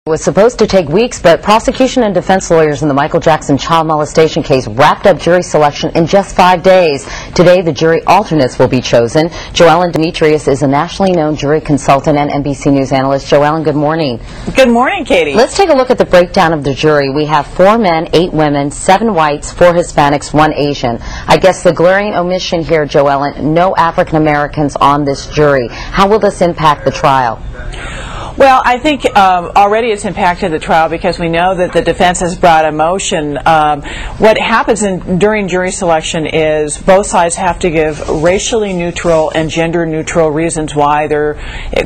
It was supposed to take weeks, but prosecution and defense lawyers in the Michael Jackson child molestation case wrapped up jury selection in just 5 days. Today, the jury alternates will be chosen. Joellen Dimitrius is a nationally known jury consultant and NBC News analyst. Joellen, good morning. Good morning, Katie. Let's take a look at the breakdown of the jury. We have 4 men, 8 women, 7 whites, 4 Hispanics, 1 Asian. I guess the glaring omission here, Joellen, no African Americans on this jury. How will this impact the trial? Well, I think already it's impacted the trial because we know that the defense has brought a motion. What happens during jury selection is both sides have to give racially neutral and gender neutral reasons why they're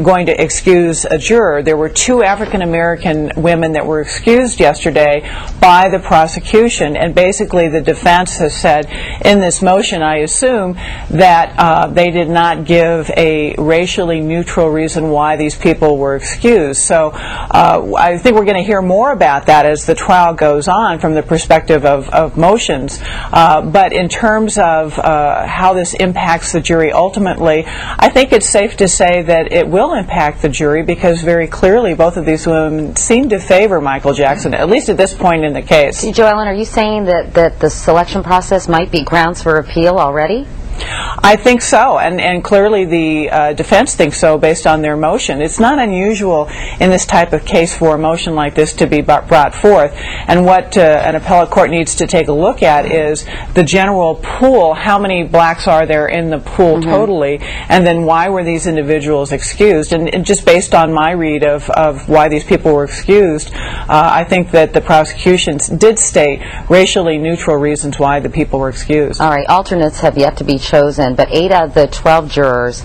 going to excuse a juror. There were 2 African American women that were excused yesterday by the prosecution, and basically the defense has said in this motion, I assume, that they did not give a racially neutral reason why these people were excused. So I think we're going to hear more about that as the trial goes on from the perspective of motions. But in terms of how this impacts the jury ultimately, I think it's safe to say that it will impact the jury because very clearly both of these women seem to favor Michael Jackson, at least at this point in the case. Joellen, are you saying that the selection process might be grounds for appeal already? I think so, and clearly the defense thinks so based on their motion. It's not unusual in this type of case for a motion like this to be brought forth, and what an appellate court needs to take a look at is the general pool, how many blacks are there in the pool totally, and then why were these individuals excused, and just based on my read of why these people were excused, I think that the prosecution did state racially neutral reasons why the people were excused. All right, alternates have yet to be chosen, but 8 out of the 12 jurors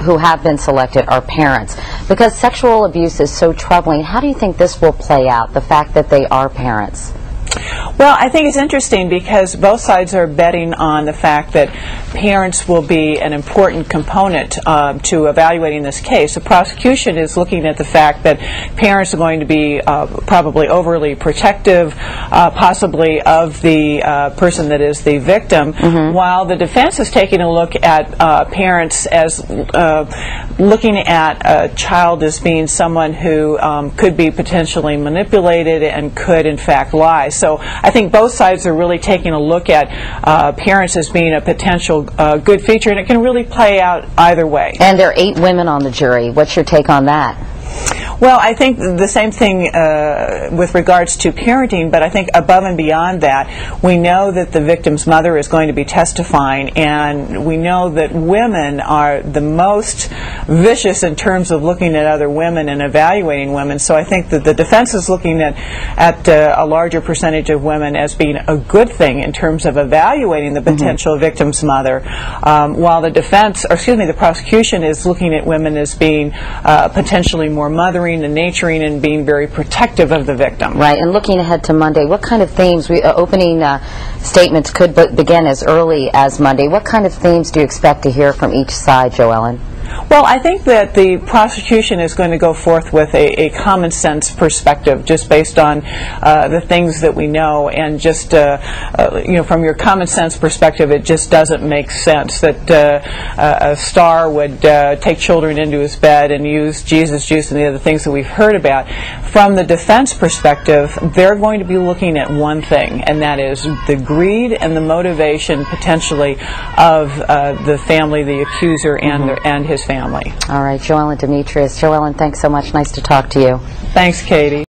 who have been selected are parents. Because sexual abuse is so troubling, how do you think this will play out, the fact that they are parents? Well, I think it's interesting because both sides are betting on the fact that parents will be an important component to evaluating this case. The prosecution is looking at the fact that parents are going to be probably overly protective, possibly of the person that is the victim, while the defense is taking a look at parents as looking at a child as being someone who could be potentially manipulated and could in fact lie. So I think both sides are really taking a look at parents as being a potential good feature, and it can really play out either way. And there are 8 women on the jury. What's your take on that? Well, I think the same thing with regards to parenting, but I think above and beyond that, we know that the victim's mother is going to be testifying, and we know that women are the most vicious in terms of looking at other women and evaluating women. So I think that the defense is looking at a larger percentage of women as being a good thing in terms of evaluating the potential victim's mother, while the prosecution is looking at women as being potentially more mothering and nurturing and being very protective of the victim. Right, and looking ahead to Monday, what kind of themes, opening statements could begin as early as Monday. What kind of themes do you expect to hear from each side, Joellen? Well, I think that the prosecution is going to go forth with a common sense perspective, just based on the things that we know, and just from your common sense perspective, it just doesn't make sense that a star would take children into his bed and use Jesus juice and the other things that we've heard about. From the defense perspective, they're going to be looking at one thing, and that is the greed and the motivation potentially of the family, the accuser, and his family. All right, Joellen Dimitrius. Joellen, thanks so much. Nice to talk to you. Thanks, Katy.